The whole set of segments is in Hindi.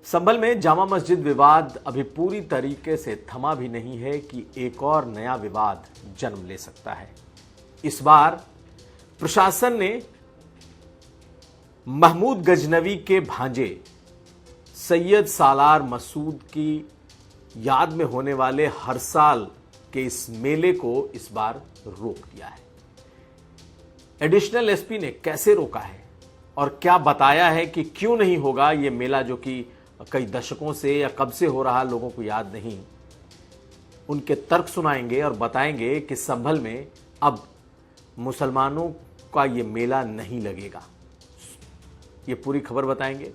संभल में जामा मस्जिद विवाद अभी पूरी तरीके से थमा भी नहीं है कि एक और नया विवाद जन्म ले सकता है। इस बार प्रशासन ने महमूद गजनवी के भांजे सैयद सालार मसूद की याद में होने वाले हर साल के इस मेले को इस बार रोक दिया है। एडिशनल एसपी ने कैसे रोका है और क्या बताया है कि क्यों नहीं होगा ये मेला, जो कि कई दशकों से या कब से हो रहा लोगों को याद नहीं, उनके तर्क सुनाएंगे और बताएंगे कि संभल में अब मुसलमानों का ये मेला नहीं लगेगा। ये पूरी खबर बताएंगे।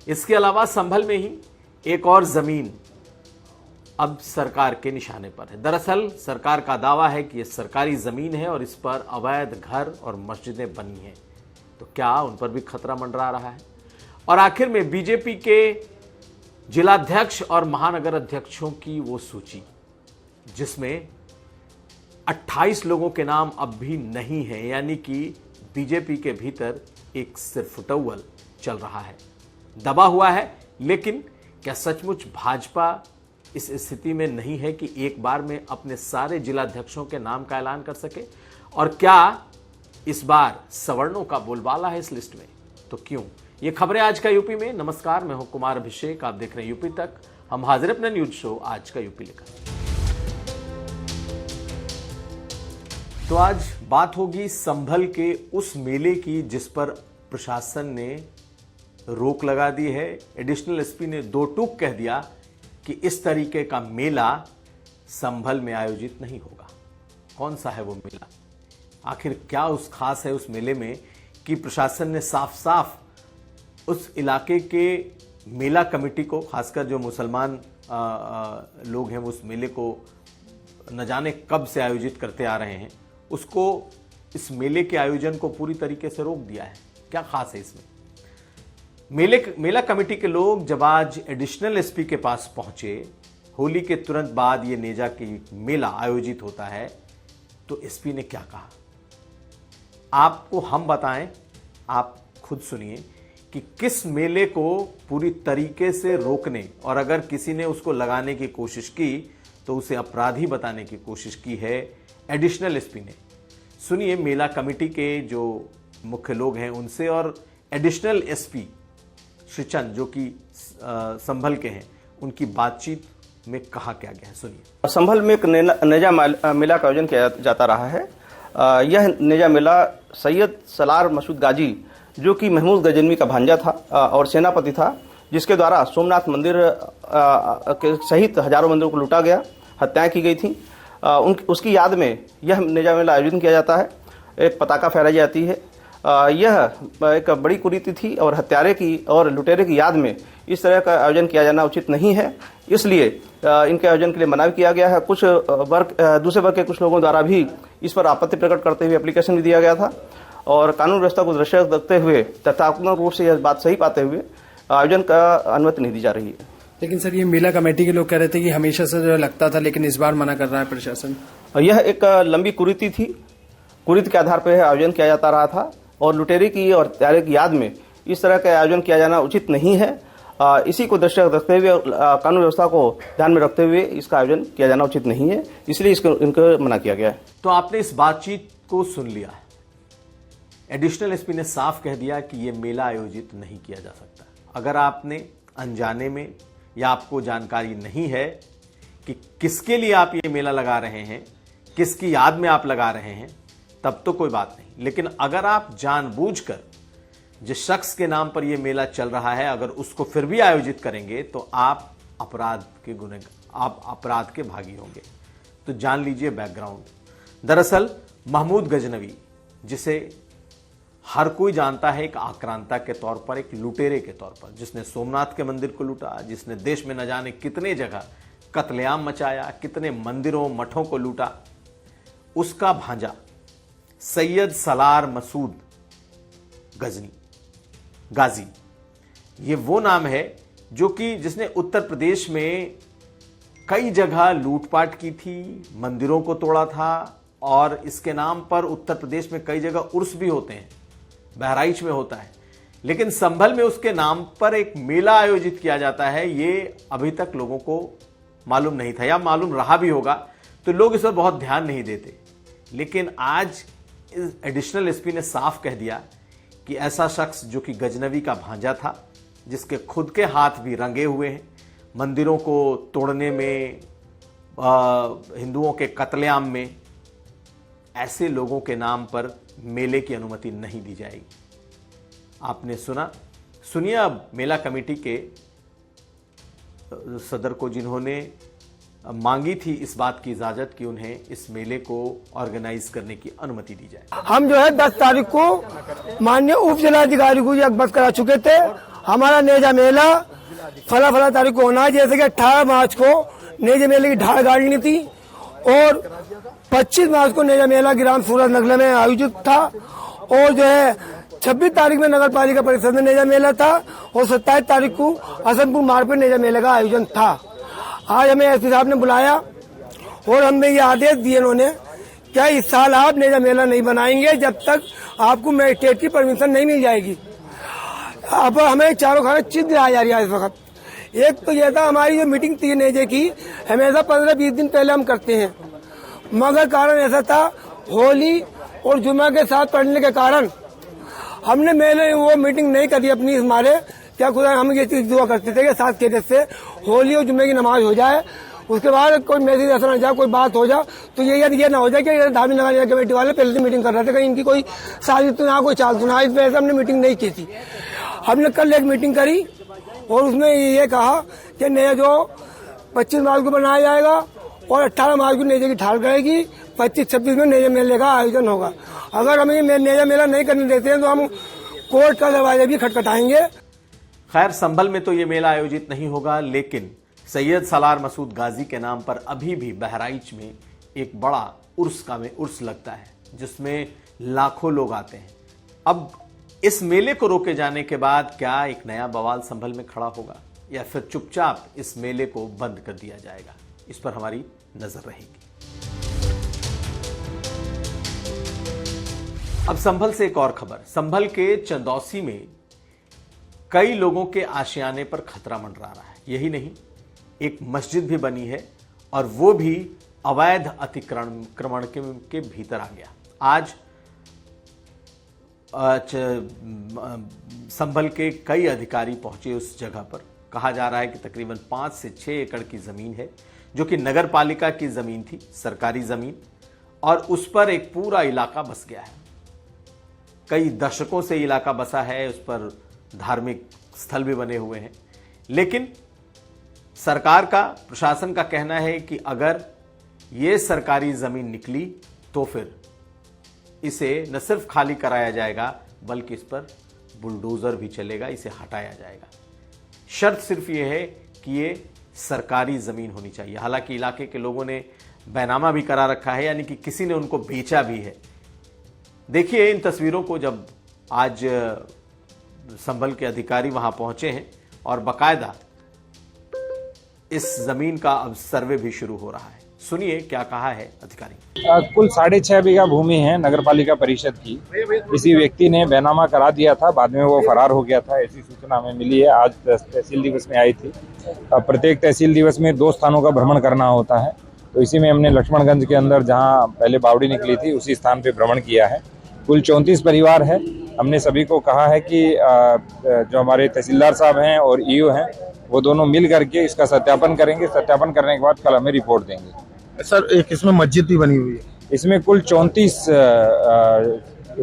इसके अलावा संभल में ही एक और जमीन अब सरकार के निशाने पर है। दरअसल सरकार का दावा है कि यह सरकारी जमीन है और इस पर अवैध घर और मस्जिदें बनी हैं। तो क्या उन पर भी खतरा मंडरा रहा है? और आखिर में बीजेपी के जिलाध्यक्ष और महानगर अध्यक्षों की वो सूची जिसमें 28 लोगों के नाम अब भी नहीं है, यानी कि बीजेपी के भीतर एक सिरफुटौल चल रहा है, दबा हुआ है। लेकिन क्या सचमुच भाजपा इस स्थिति में नहीं है कि एक बार में अपने सारे जिलाध्यक्षों के नाम का ऐलान कर सके? और क्या इस बार सवर्णों का बोलबाला है इस लिस्ट में? तो क्यों? ये खबरें आज का यूपी में। नमस्कार, मैं हूं कुमार अभिषेक, आप देख रहे हैं यूपी तक। हम हाजिर अपने न्यूज शो आज का यूपी लेकर। तो आज बात होगी संभल के उस मेले की जिस पर प्रशासन ने रोक लगा दी है। एडिशनल एसपी ने दो टूक कह दिया कि इस तरीके का मेला संभल में आयोजित नहीं होगा। कौन सा है वो मेला? आखिर क्या उस खास है उस मेले में कि प्रशासन ने साफ साफ उस इलाके के मेला कमेटी को, खासकर जो मुसलमान लोग हैं वो उस मेले को न जाने कब से आयोजित करते आ रहे हैं, उसको, इस मेले के आयोजन को पूरी तरीके से रोक दिया है। क्या खास है इसमें? मेला कमेटी के लोग जब आज एडिशनल एसपी के पास पहुंचे, होली के तुरंत बाद ये नेजा की मेला आयोजित होता है, तो एसपी ने क्या कहा आपको हम बताएं, आप खुद सुनिए कि किस मेले को पूरी तरीके से रोकने और अगर किसी ने उसको लगाने की कोशिश की तो उसे अपराधी बताने की कोशिश की है एडिशनल एसपी ने। सुनिए मेला कमेटी के जो मुख्य लोग हैं उनसे और एडिशनल एसपी श्री चंद जो कि संभल के हैं, उनकी बातचीत में कहा क्या गया है, सुनिए। संभल में एक नेजा मेला का आयोजन किया जाता रहा है। यह नेजा मेला सैयद सलार मसूद गाजी जो कि महमूद गजनवी का भांजा था और सेनापति था, जिसके द्वारा सोमनाथ मंदिर के सहित हजारों मंदिरों को लूटा गया, हत्याएं की गई थी, उसकी याद में यह नेजा मेला आयोजन किया जाता है। एक पताका फहराई जाती है। यह एक बड़ी कुरीति थी और हत्यारे की और लुटेरे की याद में इस तरह का आयोजन किया जाना उचित नहीं है, इसलिए इनके आयोजन के लिए मना किया गया है। कुछ दूसरे वर्ग के कुछ लोगों द्वारा भी इस पर आपत्ति प्रकट करते हुए एप्लीकेशन भी दिया गया था और कानून व्यवस्था को दृष्टि रखते हुए तथ्यात्मक रूप से यह बात सही पाते हुए आयोजन का अनुमति नहीं दी जा रही है। लेकिन सर, ये मेला कमेटी के लोग कह रहे थे कि हमेशा से जो लगता था, लेकिन इस बार मना कर रहा है प्रशासन। यह एक लंबी कुरीति थी। कुरीति के आधार पर आयोजन किया जाता रहा था और लुटेरे की और हत्यारे की याद में इस तरह का आयोजन किया जाना उचित नहीं है। इसी को दृष्टि रखते हुए, कानून व्यवस्था को ध्यान में रखते हुए इसका आयोजन किया जाना उचित नहीं है, इसलिए इनको मना किया गया है। तो आपने इस बातचीत को सुन लिया है। एडिशनल एसपी ने साफ कह दिया कि यह मेला आयोजित नहीं किया जा सकता। अगर आपने अनजाने में या आपको जानकारी नहीं है कि किसके लिए आप ये मेला लगा रहे हैं, किसकी याद में आप लगा रहे हैं, तब तो कोई बात नहीं। लेकिन अगर आप जानबूझकर जिस शख्स के नाम पर यह मेला चल रहा है अगर उसको फिर भी आयोजित करेंगे तो आप अपराध के भागी होंगे। तो जान लीजिए बैकग्राउंड। दरअसल महमूद गजनवी, जिसे हर कोई जानता है एक आक्रांता के तौर पर, एक लुटेरे के तौर पर, जिसने सोमनाथ के मंदिर को लूटा, जिसने देश में न जाने कितने जगह कत्लेआम मचाया, कितने मंदिरों मठों को लूटा, उसका भांजा सैयद सलार मसूद गाजी, ये वो नाम है जो कि जिसने उत्तर प्रदेश में कई जगह लूटपाट की थी, मंदिरों को तोड़ा था और इसके नाम पर उत्तर प्रदेश में कई जगह उर्स भी होते हैं। बहराइच में होता है, लेकिन संभल में उसके नाम पर एक मेला आयोजित किया जाता है, ये अभी तक लोगों को मालूम नहीं था, या मालूम रहा भी होगा तो लोग इस पर बहुत ध्यान नहीं देते। लेकिन आज एडिशनल एसपी ने साफ कह दिया कि ऐसा शख्स जो कि गजनवी का भांजा था, जिसके खुद के हाथ भी रंगे हुए हैं मंदिरों को तोड़ने में, हिंदुओं के कत्लेआम में, ऐसे लोगों के नाम पर मेले की अनुमति नहीं दी जाएगी। आपने सुनिए अब मेला कमेटी के सदर को, जिन्होंने मांगी थी इस बात की इजाजत कि उन्हें इस मेले को ऑर्गेनाइज करने की अनुमति दी जाए। हम जो है 10 तारीख को माननीय उप जिलाधिकारी को ये अवगत करा चुके थे, हमारा नेजा मेला फला तारीख को होना है। जैसे कि 18 मार्च को नेजा मेले की ढाल गाड़नी थी और 25 मार्च को नेजा मेला ग्राम सूरज नगर में आयोजित था, और जो है 26 तारीख में नगर पालिका परिषद में नेजा मेला था, और 27 तारीख को हसनपुर मार्ग पर नेजा मेले का आयोजन था। आज हमें एसपी साहब ने बुलाया और हमें ये आदेश दिए इन्होंने, क्या इस साल आप नेजा मेला नहीं बनाएंगे जब तक आपको मजिस्ट्रेट की परमिशन नहीं मिल जाएगी। अब हमें चारों खाने चिन्ह दिलाई जा रही है इस वक्त। एक तो यह था, हमारी जो मीटिंग थी नेजे की हमेशा 15-20 दिन पहले हम करते हैं, मगर कारण ऐसा था होली और जुमा के साथ पड़ने के कारण हमने मैंने वो मीटिंग नहीं करी अपनी। हमारे क्या खुदा हम ये चीज दुआ करते थे कि 7 के से होली और जुम्मे की नमाज हो जाए, उसके बाद कोई मैसेज ऐसा ना जाए, कोई बात हो जाए तो ये ना हो जाए कि धार्मिक नगर कमेटी वाले पहले से मीटिंग कर रहे थे, कहीं इनकी कोई साजिश तो ना, कोई चाल सुना। इस वजह से हमने मीटिंग नहीं की थी। हमने कल एक मीटिंग करी और उसमें ये कहा कि नया जो 25 मार्च को बनाया जाएगा और 18 मार्च को नेजे की ढाल करेगी, 25-26 में नेजा मेले का आयोजन होगा। अगर हम ये नेजा मेला नहीं करने देते हैं तो हम कोर्ट का दरवाजा भी खटखटाएंगे। खैर, संभल में तो ये मेला आयोजित नहीं होगा, लेकिन सैयद सालार मसूद गाजी के नाम पर अभी भी बहराइच में एक बड़ा उर्स लगता है, जिसमें लाखों लोग आते हैं। अब इस मेले को रोके जाने के बाद क्या एक नया बवाल संभल में खड़ा होगा, या फिर चुपचाप इस मेले को बंद कर दिया जाएगा, इस पर हमारी नजर रहेगी। अब संभल से एक और खबर। संभल के चंदौसी में कई लोगों के आशियाने पर खतरा मंडरा रहा है। यही नहीं, एक मस्जिद भी बनी है और वो भी अवैध अतिक्रमण के भीतर आ गया। आज संभल के कई अधिकारी पहुंचे उस जगह पर। कहा जा रहा है कि तकरीबन 5 से 6 एकड़ की जमीन है, जो कि नगर पालिका की जमीन थी, सरकारी जमीन, और उस पर एक पूरा इलाका बस गया है। कई दशकों से इलाका बसा है, उस पर धार्मिक स्थल भी बने हुए हैं। लेकिन सरकार का, प्रशासन का कहना है कि अगर ये सरकारी जमीन निकली तो फिर इसे न सिर्फ खाली कराया जाएगा, बल्कि इस पर बुलडोजर भी चलेगा, इसे हटाया जाएगा। शर्त सिर्फ ये है कि ये सरकारी जमीन होनी चाहिए। हालांकि इलाके के लोगों ने बैनामा भी करा रखा है, यानी कि किसी ने उनको बेचा भी है। देखिए इन तस्वीरों को, जब आज संभल के अधिकारी वहां पहुंचे हैं और बकायदा इस जमीन का अब सर्वे भी शुरू हो रहा है। सुनिए क्या कहा है अधिकारी। कुल 6.5 बीघा भूमि है नगर पालिका परिषद की। किसी व्यक्ति ने बैनामा करा दिया था, बाद में वो फरार हो गया था, ऐसी सूचना हमें मिली है। आज तहसील दिवस में आई थी। प्रत्येक तहसील दिवस में 2 स्थानों का भ्रमण करना होता है, तो इसी में हमने लक्ष्मणगंज के अंदर जहाँ पहले बावड़ी निकली थी उसी स्थान पे भ्रमण किया है। कुल 34 परिवार है। हमने सभी को कहा है कि जो हमारे तहसीलदार साहब हैं और ईओ हैं, वो दोनों मिल करके इसका सत्यापन करेंगे। सत्यापन करने के बाद कल हमें रिपोर्ट देंगे। सर, एक इसमें मस्जिद भी बनी हुई है। इसमें कुल 34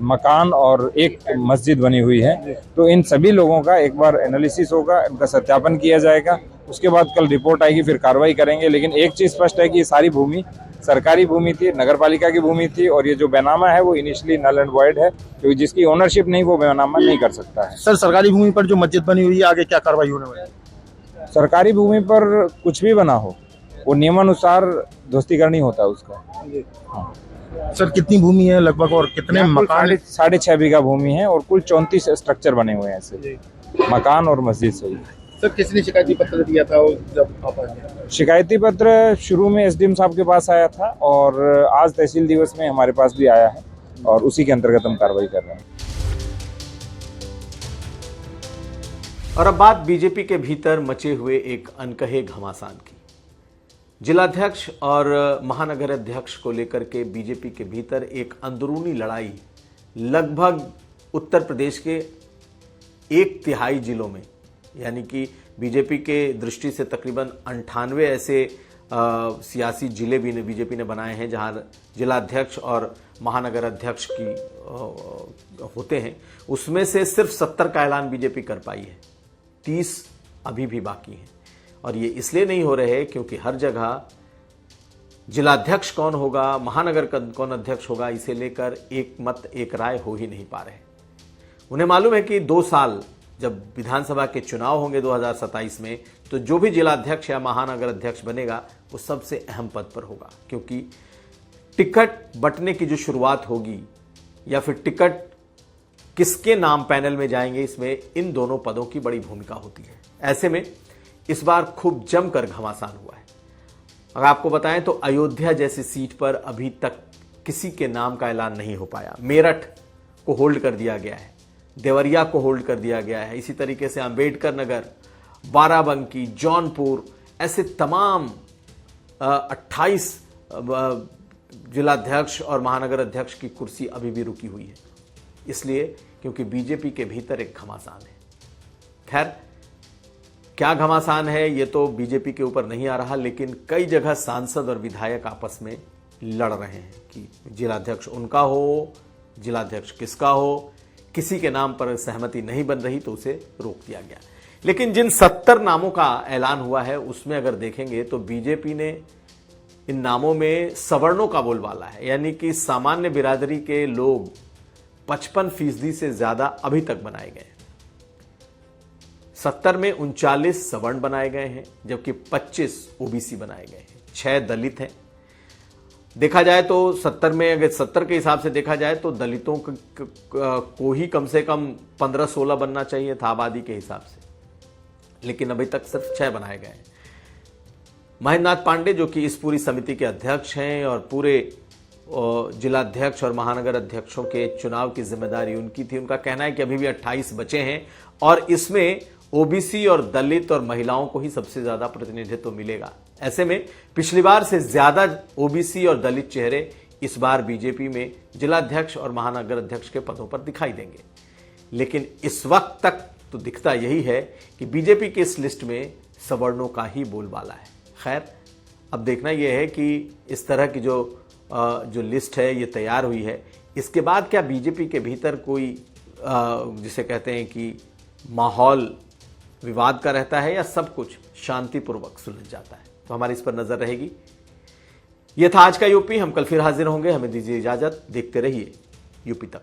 मकान और एक मस्जिद बनी हुई है। तो इन सभी लोगों का एक बार एनालिसिस होगा, इनका सत्यापन किया जाएगा, उसके बाद कल रिपोर्ट आएगी, फिर कार्रवाई करेंगे। लेकिन एक चीज स्पष्ट है कि ये सारी भूमि सरकारी भूमि थी, नगरपालिका की भूमि थी, और ये जो बैनामा है वो इनिशियली नल एंड वॉइड है, क्योंकि जिसकी ओनरशिप नहीं वो बैनामा नहीं कर सकता है। सर, सरकारी भूमि पर जो मस्जिद बनी हुई है, आगे क्या कार्रवाई होने वाली है? सरकारी भूमि पर कुछ भी बना हो, वो नियमानुसार ध्वस्तीकरण होता है उसका। हाँ। सर, कितनी भूमि है लगभग और कितने मकान? 6.5 बीघा भूमि है और कुल 34 स्ट्रक्चर बने हुए हैं ऐसे, मकान और मस्जिद सही। सर, किसने शिकायती पत्र दिया था जब आप आए? शिकायती पत्र शुरू में एसडीएम साहब के पास आया था और आज तहसील दिवस में हमारे पास भी आया है, और उसी के अंतर्गत हम कार्रवाई कर रहे हैं। और अब बात बीजेपी के भीतर मचे हुए एक अनकहे घमासान की। जिलाध्यक्ष और महानगर अध्यक्ष को लेकर के बीजेपी के भीतर एक अंदरूनी लड़ाई लगभग उत्तर प्रदेश के 1/3 जिलों में, यानी कि बीजेपी के दृष्टि से तकरीबन 98 ऐसे सियासी जिले भी बीजेपी ने बनाए हैं जहां जिलाध्यक्ष और महानगर अध्यक्ष की होते हैं। उसमें से सिर्फ 70 का ऐलान बीजेपी कर पाई है, 30 अभी भी बाकी हैं। और ये इसलिए नहीं हो रहे क्योंकि हर जगह जिलाध्यक्ष कौन होगा, महानगर कौन अध्यक्ष होगा, इसे लेकर एक मत एक राय हो ही नहीं पा रहे। उन्हें मालूम है कि 2 साल जब विधानसभा के चुनाव होंगे 2027 में, तो जो भी जिलाध्यक्ष या महानगर अध्यक्ष बनेगा वो सबसे अहम पद पर होगा, क्योंकि टिकट बंटने की जो शुरुआत होगी या फिर टिकट किसके नाम पैनल में जाएंगे, इसमें इन दोनों पदों की बड़ी भूमिका होती है। ऐसे में इस बार खूब जमकर घमासान हुआ है। अगर आपको बताएं तो अयोध्या जैसी सीट पर अभी तक किसी के नाम का ऐलान नहीं हो पाया। मेरठ को होल्ड कर दिया गया है, देवरिया को होल्ड कर दिया गया है, इसी तरीके से अंबेडकर नगर, बाराबंकी, जौनपुर, ऐसे तमाम 28 जिलाध्यक्ष और महानगर अध्यक्ष की कुर्सी अभी भी रुकी हुई है, इसलिए क्योंकि बीजेपी के भीतर एक घमासान है। खैर, क्या घमासान है ये तो बीजेपी के ऊपर नहीं आ रहा, लेकिन कई जगह सांसद और विधायक आपस में लड़ रहे हैं कि जिलाध्यक्ष उनका हो, जिलाध्यक्ष किसका हो। किसी के नाम पर सहमति नहीं बन रही तो उसे रोक दिया गया। लेकिन जिन 70 नामों का ऐलान हुआ है उसमें अगर देखेंगे तो बीजेपी ने इन नामों में सवर्णों का बोलबाला है, यानी कि सामान्य बिरादरी के लोग 55% से ज्यादा अभी तक बनाए गए। 70 में 39 सवर्ण बनाए गए हैं, जबकि 25 ओबीसी बनाए गए हैं, 6 दलित हैं। देखा जाए तो 70 में, अगर 70 के हिसाब से देखा जाए तो दलितों को ही कम से कम 15-16 बनना चाहिए था आबादी के हिसाब से, लेकिन अभी तक सिर्फ 6 बनाए गए हैं। महेंद्र नाथ पांडे जो कि इस पूरी समिति के अध्यक्ष हैं और पूरे जिलाध्यक्ष और महानगर अध्यक्षों के चुनाव की जिम्मेदारी उनकी थी, उनका कहना है कि अभी भी 28 बचे हैं और इसमें ओबीसी और दलित और महिलाओं को ही सबसे ज्यादा प्रतिनिधित्व मिलेगा। ऐसे में पिछली बार से ज्यादा ओबीसी और दलित चेहरे इस बार बीजेपी में जिलाध्यक्ष और महानगर अध्यक्ष के पदों पर दिखाई देंगे। लेकिन इस वक्त तक तो दिखता यही है कि बीजेपी की इस लिस्ट में सवर्णों का ही बोलबाला है। खैर, अब देखना यह है कि इस तरह की जो लिस्ट है ये तैयार हुई है, इसके बाद क्या बीजेपी के भीतर कोई जिसे कहते हैं कि माहौल विवाद का रहता है या सब कुछ शांतिपूर्वक सुलझ जाता है, तो हमारी इस पर नजर रहेगी। यह था आज का यूपी। हम कल फिर हाजिर होंगे। हमें दीजिए इजाजत। देखते रहिए यूपी तक।